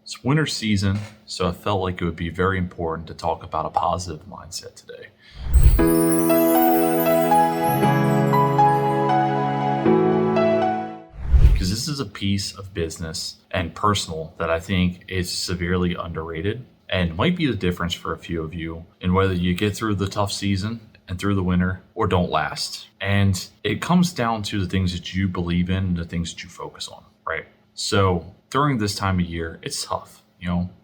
It's winter season, so I felt like it would be very important to talk about a positive mindset today. Because this is a piece of business and personal that I think is severely underrated and might be the difference for a few of you in whether you get through the tough season and through the winter or don't last. And it comes down to the things that you believe in and the things that you focus on, right? So during this time of year, it's tough.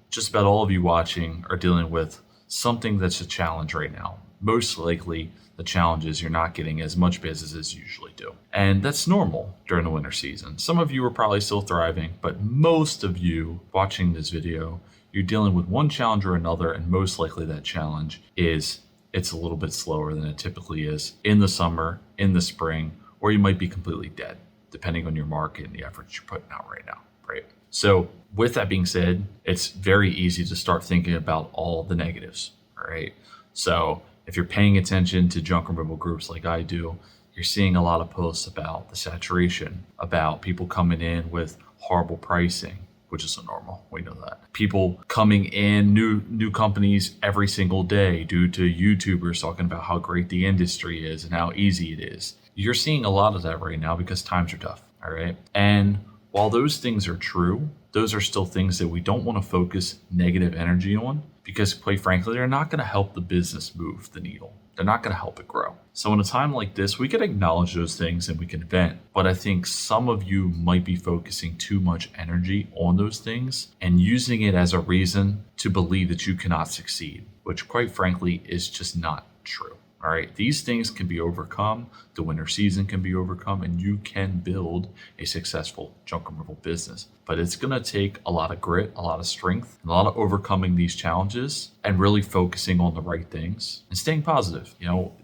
Just about all of you watching are dealing with something that's a challenge right now. Most likely, the challenge is you're not getting as much business as you usually do. And that's normal during the winter season. Some of you are probably still thriving, but most of you watching this video, you're dealing with one challenge or another, and most likely that challenge is it's a little bit slower than it typically is in the summer, in the spring, or you might be completely dead, depending on your market and the efforts you're putting out right now, right? So with that being said, it's very easy to start thinking about all the negatives, all right? So if you're paying attention to junk removal groups like I do, you're seeing a lot of posts about the saturation, about people coming in with horrible pricing, which is so normal. We know that. People coming in, new companies every single day due to YouTubers talking about how great the industry is and how easy it is. You're seeing a lot of that right now because times are tough, all right? And while those things are true, those are still things that we don't want to focus negative energy on because, quite frankly, they're not going to help the business move the needle. They're not going to help it grow. So in a time like this, we can acknowledge those things and we can vent. But I think some of you might be focusing too much energy on those things and using it as a reason to believe that you cannot succeed, which, quite frankly, is just not true. All right, these things can be overcome. The winter season can be overcome, and you can build a successful junk removal business. But it's going to take a lot of grit, a lot of strength, and a lot of overcoming these challenges and really focusing on the right things and staying positive.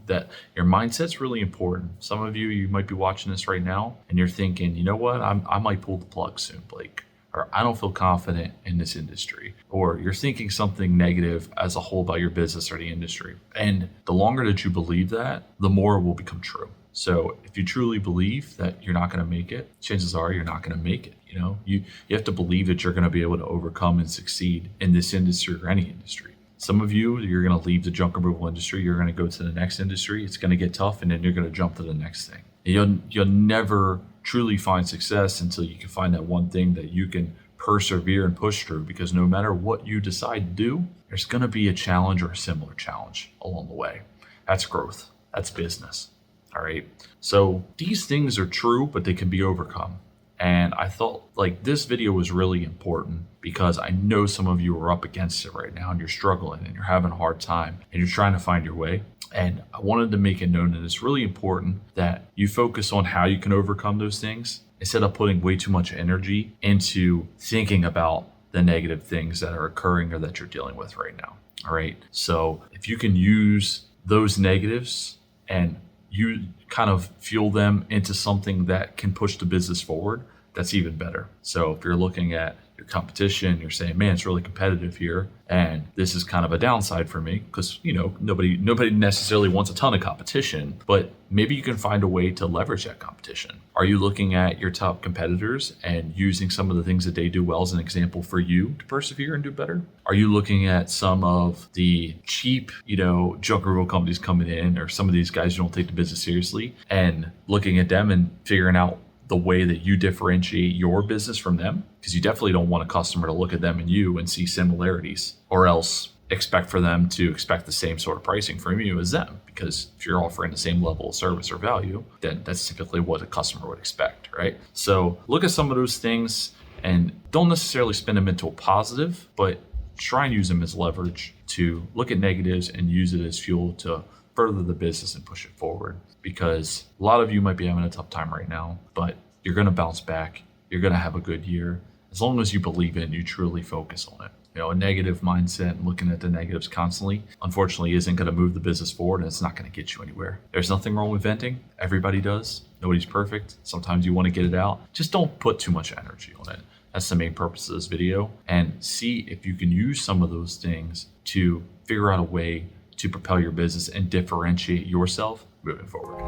That your mindset's really important. Some of you might be watching this right now and you're thinking, you know what, I might pull the plug soon, Blake. Or I don't feel confident in this industry, or you're thinking something negative as a whole about your business or the industry. And the longer that you believe that, the more it will become true. So if you truly believe that you're not going to make it, chances are you're not going to make it. You have to believe that you're going to be able to overcome and succeed in this industry or any industry. Some of you, you're going to leave the junk removal industry, you're going to go to the next industry, it's going to get tough, and then you're going to jump to the next thing. You'll never truly find success until you can find that one thing that you can persevere and push through, because no matter what you decide to do, there's going to be a challenge or a similar challenge along the way. That's growth. That's business. All right. So these things are true, but they can be overcome. And I thought like this video was really important because I know some of you are up against it right now and you're struggling and you're having a hard time and you're trying to find your way. And I wanted to make it known that it's really important that you focus on how you can overcome those things instead of putting way too much energy into thinking about the negative things that are occurring or that you're dealing with right now. All right. So if you can use those negatives and you kind of fuel them into something that can push the business forward, that's even better. So if you're looking at your competition, you're saying, man, it's really competitive here, and this is kind of a downside for me because nobody necessarily wants a ton of competition, but maybe you can find a way to leverage that competition. Are you looking at your top competitors and using some of the things that they do well as an example for you to persevere and do better? Are you looking at some of the cheap, junk removal companies coming in, or some of these guys who don't take the business seriously, and looking at them and figuring out the way that you differentiate your business from them? Because you definitely don't want a customer to look at them and you and see similarities, or else expect for them to expect the same sort of pricing from you as them. Because if you're offering the same level of service or value, then that's typically what a customer would expect, right? So look at some of those things and don't necessarily spin them into a positive, but try and use them as leverage to look at negatives and use it as fuel to further the business and push it forward. Because a lot of you might be having a tough time right now, but you're going to bounce back. You're going to have a good year as long as you believe it and you truly focus on it. A negative mindset and looking at the negatives constantly, unfortunately, isn't going to move the business forward, and it's not going to get you anywhere. There's nothing wrong with venting. Everybody does. Nobody's perfect. Sometimes you want to get it out. Just don't put too much energy on it. That's the main purpose of this video. And see if you can use some of those things to figure out a way to propel your business and differentiate yourself moving forward.